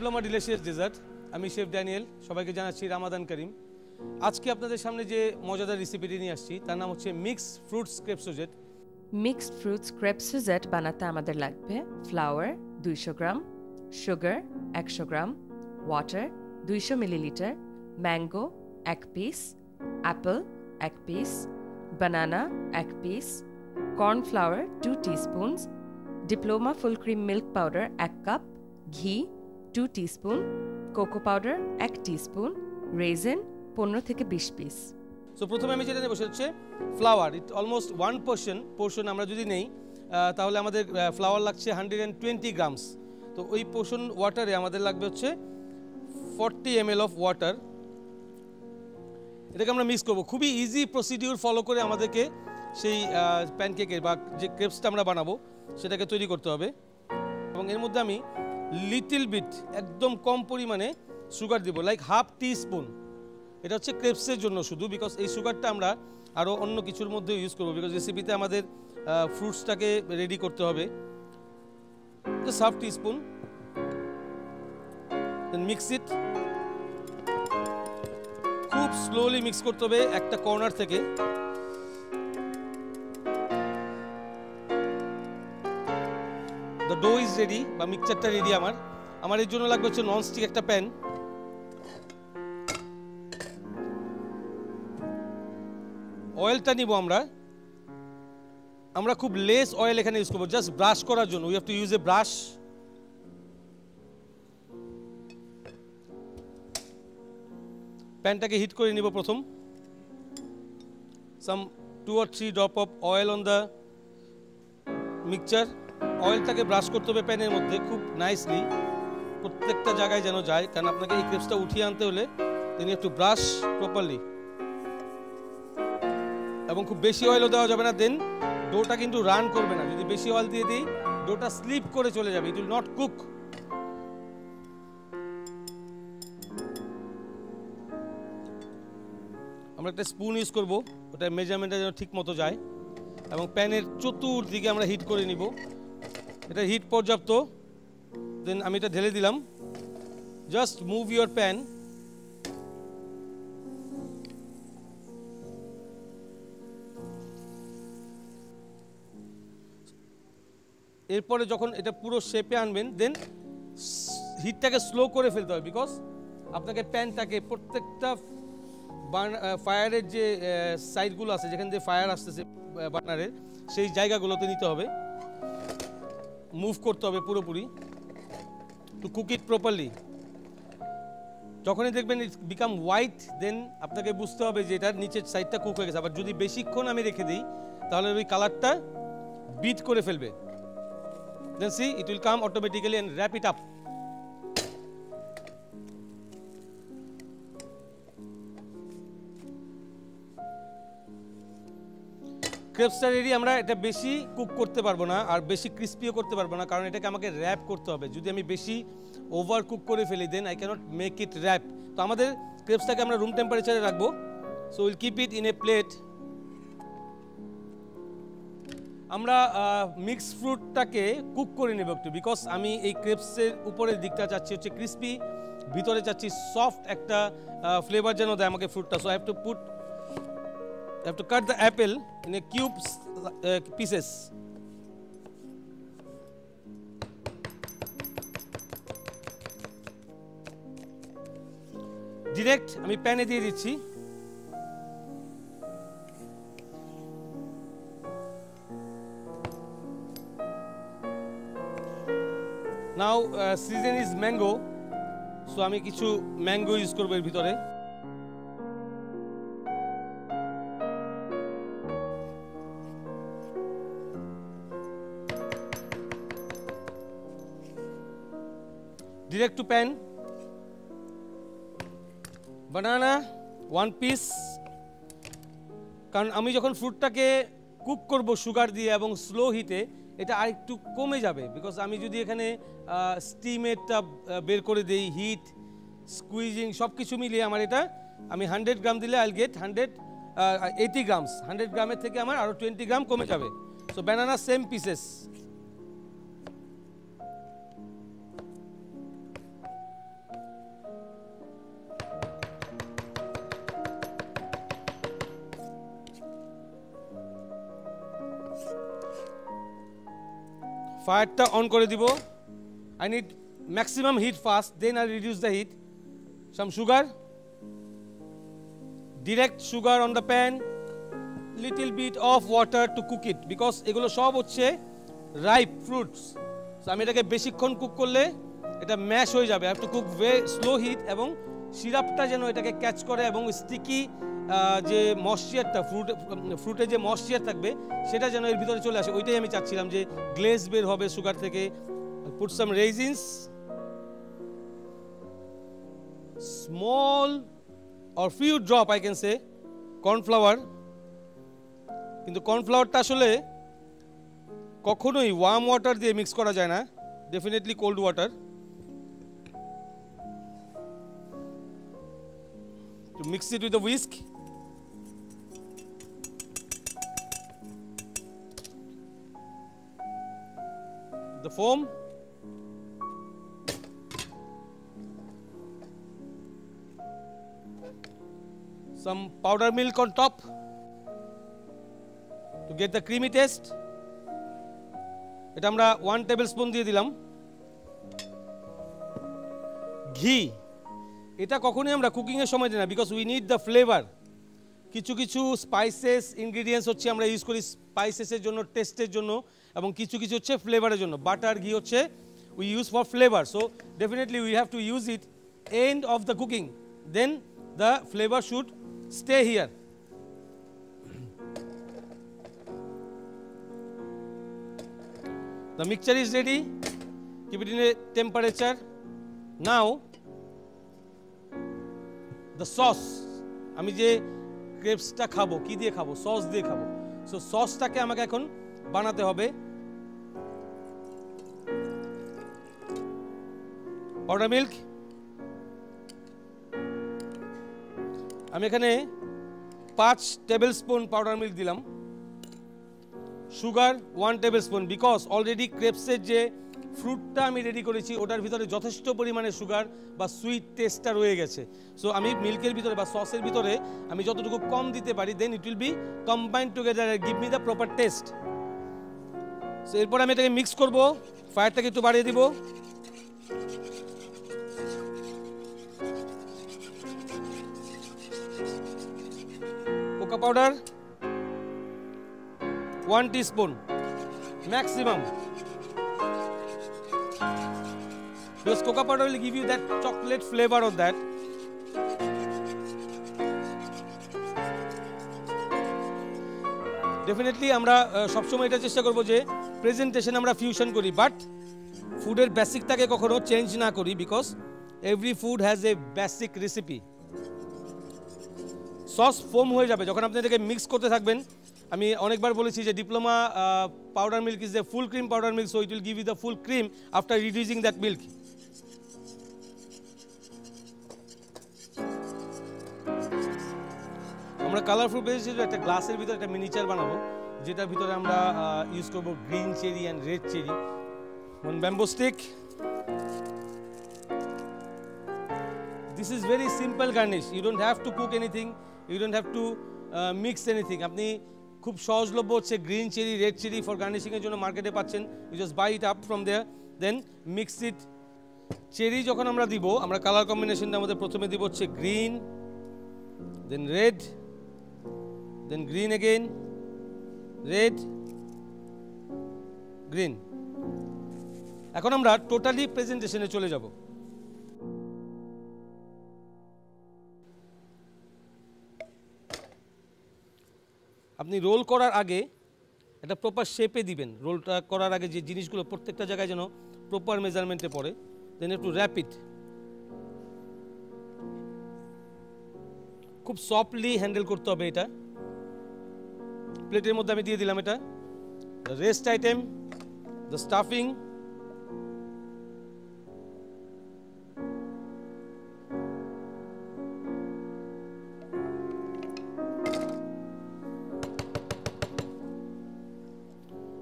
Diploma delicious dessert. আমি chef Daniel, সবাইকে জানাচ্ছি রামাদান করিম। আজকে আপনাদের সামনে যে মজাদার রেসিপিটি নিয়ে আসছি তার নাম হচ্ছে mixed fruits crepe suzette. Mixed fruits crepe suzette বানাতে আমাদের লাগবে flour 200 gram, sugar 100 gram, water 200 millilitre, mango 1 piece, apple 1 piece, banana 1 piece, cornflour 2 teaspoons, Diploma full cream milk powder 1 cup, ghee 2 teaspoon, cocoa powder 1 teaspoon, raisin 15 থেকে 20 piece. So প্রথমে আমি যেটা নেব সেটা হচ্ছে ফ্লাওয়ার। ইট অলমোস্ট 1 পোর্শন আমরা যদি নেই তাহলে আমাদের ফ্লাওয়ার লাগছে 120 গ্রামস। তো ওই পোর্শন ওয়াটারে আমাদের লাগবে হচ্ছে 40 ml অফ ওয়াটার। এটাকে আমরা মিক্স করব। খুবই ইজি প্রসিডিউর ফলো করে আমাদেরকে সেই প্যানকেকের বা যে ক্রেপসটা আমরা বানাবো সেটাকে তৈরি করতে হবে। এবং এর মধ্যে আমি লিটল বিট, একদম কম পরিমাণে সুগার দিব, লাইক হাফ টিস্পুন। এটা হচ্ছে ক্রেপসের জন্য শুধু, বিকজ এই সুগারটা আমরা আরও অন্য কিছুর মধ্যে ইউজ করবো, বিকজ রেসিপিতে আমাদের ফ্রুটসটাকে রেডি করতে হবে। Just half teaspoon, then mix it. খুব স্লোলি মিক্স করতে হবে একটা কর্নার থেকে। দ্য ডো ইজ রেডি, বা মিক্সচারটা রেডি। আমার এর জন্য লাগবে হচ্ছে ননস্টিক একটা প্যান। অয়েলটা নিব আমরা খুব লেস অয়েল এখানে ইউজ করবো, জাস্ট ব্রাশ করার জন্য। We have to use a brush. প্যানটাকে হিট করে নিব প্রথম। Some 2 or 3 drop of oil on the mixture. অয়েলটাকে ব্রাশ করতে হবে প্যানের মধ্যে খুব নাইসলি, প্রত্যেকটা জায়গায় যেন যায়, কারণ আপনাকে এই ক্রেপসটা উঠিয়ে আনতে হলে then you have to brush properly. এবং খুব বেশি অয়েলও দেওয়া যাবে না, দেন ডোটা কিন্তু রান করবে না। যদি বেশি অয়েল দিয়ে দিই ডোটা স্লিপ করে চলে যাবে, ইট উইল নট কুক। আমরা একটা স্পুন ইউজ করব, ওটা মেজারমেন্টটা যেন ঠিক মতো যায়। এবং প্যানের চতুর্দিকে আমরা হিট করে নিব। এটা হিট পর্যাপ্ত, দেন আমি এটা ঢেলে দিলাম। Just move your pan. এরপরে যখন এটা পুরো শেপে আনবেন দেন হিটটাকে স্লো করে ফেলতে হবে, বিকজ আপনাকে প্যানটাকে প্রত্যেকটা ফায়ারের যে সাইডগুলো আছে যেখান থেকে ফায়ার আসতেছে বার্নারের, সেই জায়গাগুলোতে নিতে হবে, মুভ করতে হবে পুরোপুরি টু কুক ইট প্রপারলি। যখনই দেখবেন ইট বিকাম হোয়াইট দেন আপনাকে বুঝতে হবে যে এটার নিচের সাইডটা কুক হয়ে গেছে। আবার যদি বেশিক্ষণ আমি রেখে দিই তাহলে ওই কালারটা বিট করে ফেলবে। Then see, it will come automatically and wrap it up. ক্রেপসটা রেডি। আমরা এটা বেশি কুক করতে পারবো না আর বেশি ক্রিস্পিও করতে পারবো না, কারণ এটাকে আমাকে র্যাপ করতে হবে। যদি আমি বেশি ওভার কুক করে ফেলি then I can't make it wrap. তো আমাদের ক্রেপসটাকে আমরা রুম টেম্পারেচারে রাখবো। So will keep it in a plate. আমরা মিক্স ফ্রুটটাকে কুক করে নেব একটু, বিকজ আমি এই ক্রেপসের উপরের দিকটা চাচ্ছি হচ্ছে ক্রিস্পি, ভিতরে চাচ্ছি সফট একটা ফ্লেভার যেন দেয় আমাকে ফ্রুটটা। So I have to cut the apple in a cubes pieces. Direct আমি প্যানে দিয়ে দিচ্ছি। Now season is mango, so আমি কিছু ম্যাঙ্গো ইউজ করবো এর ভিতরে। Direct to pan. Banana 1 piece, কারণ আমি যখন ফ্রুটটাকে কুক করব সুগার দিয়ে এবং স্লো হিটে এটা আরেকটু কমে যাবে, বিকজ আমি যদি এখানে স্টিমেরটা বের করে দিই, হিট স্কুইজিং সব কিছু মিলিয়ে আমার এটা আমি 100 গ্রাম দিলে আইল গেট 180 গ্রামস। 100 গ্রামের থেকে আমার আরও 20 গ্রাম কমে যাবে। So banana same pieces. ফায়ারটা অন করে দিব। I need maximum heat fast, then I'll reduce the heat. Some sugar, direct sugar on the pan, little bit of water to cook it because এগুলো সব হচ্ছে ripe fruits. So আমি এটাকে বেশিক্ষণ cook করলে এটা ম্যাশ হয়ে যাবে। I have to cook very slow heat এবং সিরাপটা যেন এটাকে ক্যাচ করে এবং স্টিকি যে ময়েশ্চারটা ফ্রুটে যে ময়েশ্চার থাকবে সেটা যেন এর ভিতরে চলে আসে, ওইটাই আমি চাচ্ছিলাম যে গ্লেজ বের হবে সুগার থেকে। Put some raisins, small or few drop I can say corn flour, কিন্তু কর্নফ্লাওয়ারটা আসলে কখনোই ওয়ার্ম ওয়াটার দিয়ে মিক্স করা যায় না, definitely cold water. To mix it with a whisk. The foam. Some powder milk on top to get the creamy taste. এটা আমরা 1 tablespoon দিয়ে দিলাম। ঘি, এটা কখনোই আমরা কুকিং এর সময় দিই না because we need the flavour. কিছু কিছু স্পাইসেস ইনগ্রেডিয়েন্টস হচ্ছে আমরা ইউজ করি স্পাইসেসের জন্য, টেস্টের জন্য, এবং কিছু কিছু হচ্ছে ফ্লেভারের জন্য। বাটার, ঘি হচ্ছে we use for flavour. So definitely we have to use it end of the cooking, then the flavour should stay here. The mixture is ready. Keep it in a temperature. Now the sauce, আমি যে ক্রেপসটা খাবো কি দিয়ে খাবো? Sauce দিয়ে খাবো। So সসটাকে আমাকে এখন বানাতে হবে। পাউডার মিল্ক, আমি এখানে 5 টেবিলস্পুন পাউডার মিল্ক দিলাম। সুগার 1 টেবিলস্পুন, বিকজ অলরেডি ক্রেপসের যে ফ্রুটটা আমি রেডি করেছি ওটার ভিতরে যথেষ্ট পরিমাণে সুগার বা সুইট টেস্টটা রয়ে গেছে। সো আমি মিল্কের ভিতরে বা সসের ভিতরে আমি যতটুকু কম দিতে পারি, then it will be combined together and give me the proper taste. So এরপর আমি এটাকে মিক্স করব। ফায়ারটাকে একটু বাড়িয়ে দিব। Cocoa powder 1 teaspoon maximum, because cocoa powder will give you that chocolate flavor of that. Definitely আমরা সবসময় এটা চেষ্টা করব যে প্রেজেন্টেশন আমরা ফিউশন করি, বাট ফুডের বেসিকটাকে কখনো চেঞ্জ না করি, because every food has a basic recipe. Sauce foam হয়ে যাবে যখন আপনি এটাকে মিক্স করতে থাকবেন। আমি অনেকবার বলেছি যে diploma powder milk is a full cream powder milk, so it will give you the full cream after reducing that milk. আমরা কালারফুল বেসিস একটা গ্লাসের ভিতরে একটা মিনিচার বানাবো, যেটার ভিতরে আমরা ইউজ করব green cherry and red cherry. One bamboo stick. This is very simple garnish, you don't have to cook anything, you don't have to mix anything. আপনি খুব সহজলভ্য হচ্ছে green cherry, red cherry for গার্নিশিংয়ের জন্য মার্কেটে পাচ্ছেন। You just buy it up from there, then mix it. Cherry যখন আমরা দিব, আমরা কালার কম্বিনেশনটা আমাদের প্রথমে দিব হচ্ছে গ্রিন, দেন রেড, দেন গ্রিন এগেইন, রেড, গ্রিন। এখন আমরা টোটালি প্রেজেন্টেশনে চলে যাব। আপনি রোল করার আগে একটা প্রপার শেপে দিবেন। রোলটা করার আগে যে জিনিসগুলো প্রত্যেকটা জায়গায় যেন প্রপার মেজারমেন্টে পড়ে, দেন একটু র্যাপিড। খুব সফটলি হ্যান্ডেল করতে হবে এটা। প্লেটের মধ্যে আমি দিয়ে দিলাম এটা। The rest item, the stuffing,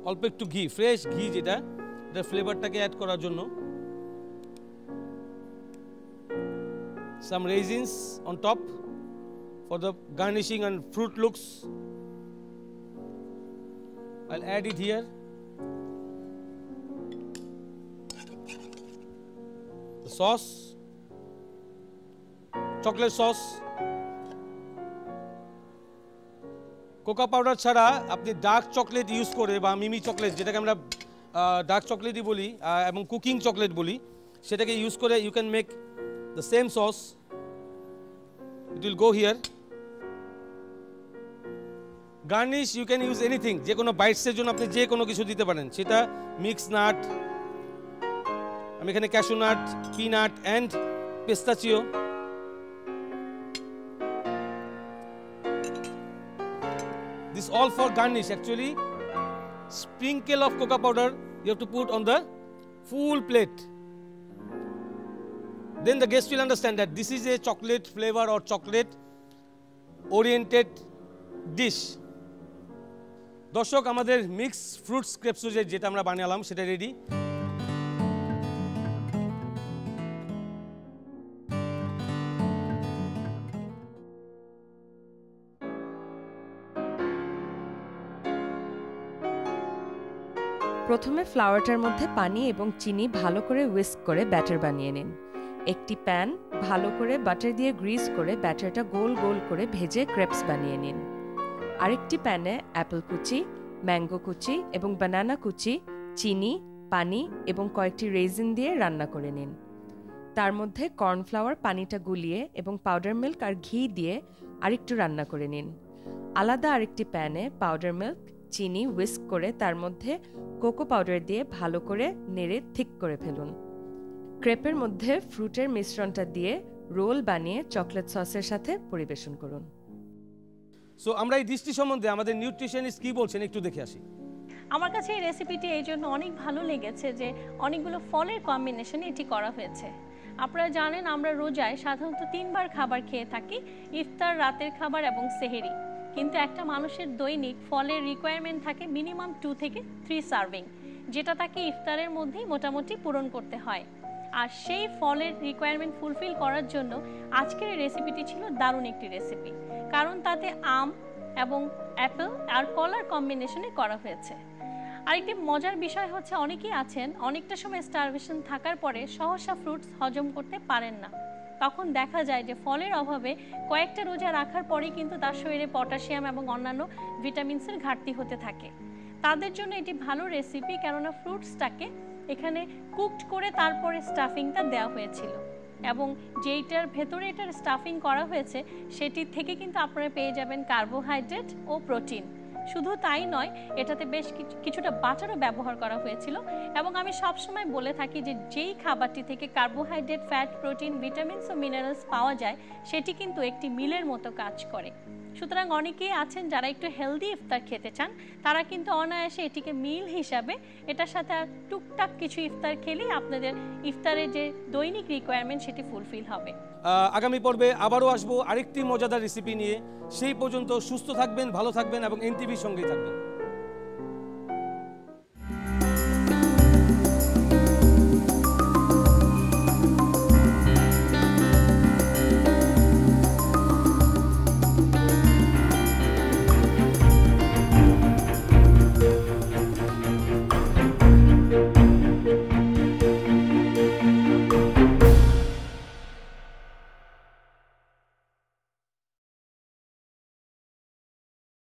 অল্প একটু ঘি, ফ্রেশ ঘি, যেটা এটা ফ্লেভারটাকে অ্যাড করার জন্য। Some raisins on top for the garnishing and fruit looks. I'll add it here. Sauce, chocolate sauce. Cocoa powder ছাড়া আপনি ডার্ক চকলেট ইউজ করে বা মিমি চকলেট, যেটাকে আমরা ডার্ক চকলেটই বলি এবং কুকিং চকলেট বলি, সেটাকে ইউজ করে you can make the same sauce. It will go here. Garnish you can use anything, যে কোনো বাইটসের জন্য আপনি যে কোনো কিছু দিতে পারেন, সেটা মিক্স নাট, আমি এখানে cashew nut, peanut and pistachio. This all for garnish. Actually, sprinkle of cocoa powder you have to put on the full plate. Then the guest will understand that this is a chocolate flavor or chocolate oriented dish. দর্শক, আমাদের mix fruits Krebs যেটা আমরা বানালাম সেটা ready. প্রথমে ফ্লাওয়ারটার মধ্যে পানি এবং চিনি ভালো করে হুইস্ক করে ব্যাটার বানিয়ে নিন। একটি প্যান ভালো করে বাটার দিয়ে গ্রিস করে ব্যাটারটা গোল গোল করে ভেজে ক্রেপস বানিয়ে নিন। আরেকটি প্যানে অ্যাপেল কুচি, ম্যাঙ্গো কুচি এবং বানানা কুচি, চিনি, পানি এবং কয়েকটি রেজিন দিয়ে রান্না করে নিন। তার মধ্যে কর্নফ্লাওয়ার পানিটা গুলিয়ে এবং পাউডার মিল্ক আর ঘি দিয়ে আরেকটু রান্না করে নিন। আলাদা আরেকটি প্যানে পাউডার মিল্ক, চিনি হুইস্ক করে তার মধ্যে কোকো পাউডার দিয়ে ভালো করে নেড়ে থিক করে ফেলুন। ক্রেপের মধ্যে ফ্রুটের মিশ্রণটা দিয়ে রোল বানিয়ে চকলেট সসের সাথে পরিবেশন করুন। সো আমরা এই ডিশটি সম্বন্ধে আমাদের নিউট্রিশনিস্ট কি বলছেন একটু দেখে আসি। আমার কাছে এই রেসিপিটি এই জন্য অনেক ভালো লেগেছে যে অনেকগুলো ফলের কম্বিনেশনে এটি করা হয়েছে। আপনারা জানেন আমরা রোজায় সাধারণত 3 বার খাবার খেয়ে থাকি, ইফতার, রাতের খাবার এবং সেহেরি। কিন্তু একটা মানুষের দৈনিক ফলের রিকোয়ারমেন্ট থাকে মিনিমাম 2 থেকে 3 সার্ভিং, যেটা তাকে ইফতারের মধ্যেই মোটামুটি পূরণ করতে হয়। আর সেই ফলের রিকোয়ারমেন্ট ফুলফিল করার জন্য আজকের এই রেসিপিটি ছিল দারুণ একটি রেসিপি, কারণ তাতে আম এবং অ্যাপেল আর কলার কম্বিনেশনে করা হয়েছে। আরেকটি মজার বিষয় হচ্ছে, অনেকেই আছেন অনেকটা সময় স্টারভেশন থাকার পরে সহসা ফ্রুটস হজম করতে পারেন না। তখন দেখা যায় যে ফলের অভাবে কয়েকটা রোজা রাখার পরেই কিন্তু তার শরীরে পটাশিয়াম এবং অন্যান্য ভিটামিনসের ঘাটতি হতে থাকে। তাদের জন্য এটি ভালো রেসিপি, কেননা ফ্রুটসটাকে এখানে কুকড করে তারপরে স্টাফিংটা দেওয়া হয়েছিল এবং যেইটার ভেতরে এটার স্টাফিং করা হয়েছে সেটির থেকে কিন্তু আপনারা পেয়ে যাবেন কার্বোহাইড্রেট ও প্রোটিন। শুধু তাই নয়, এটাতে বেশ কিছুটা বাটারও ব্যবহার করা হয়েছিল এবং আমি সবসময় বলে থাকি যে যেই খাবারটি থেকে কার্বোহাইড্রেট, ফ্যাট, প্রোটিন, ভিটামিনস ও মিনারেলস পাওয়া যায় সেটি কিন্তু একটি মিলের মতো কাজ করে। সুতরাং অনেকেই আছেন যারা একটু হেলদি ইফতার খেতে চান, তারা কিন্তু অনায়াসে এটিকে মিল হিসাবে এটার সাথে টুকটাক কিছু ইফতার খেলেই আপনাদের ইফতারের যে দৈনিক রিকোয়ারমেন্ট সেটি ফুলফিল হবে। আগামী পর্বে আবারও আসবো আরেকটি মজাদার রেসিপি নিয়ে। সেই পর্যন্ত সুস্থ থাকবেন, ভালো থাকবেন এবং এনটিভির সঙ্গেই থাকবেন।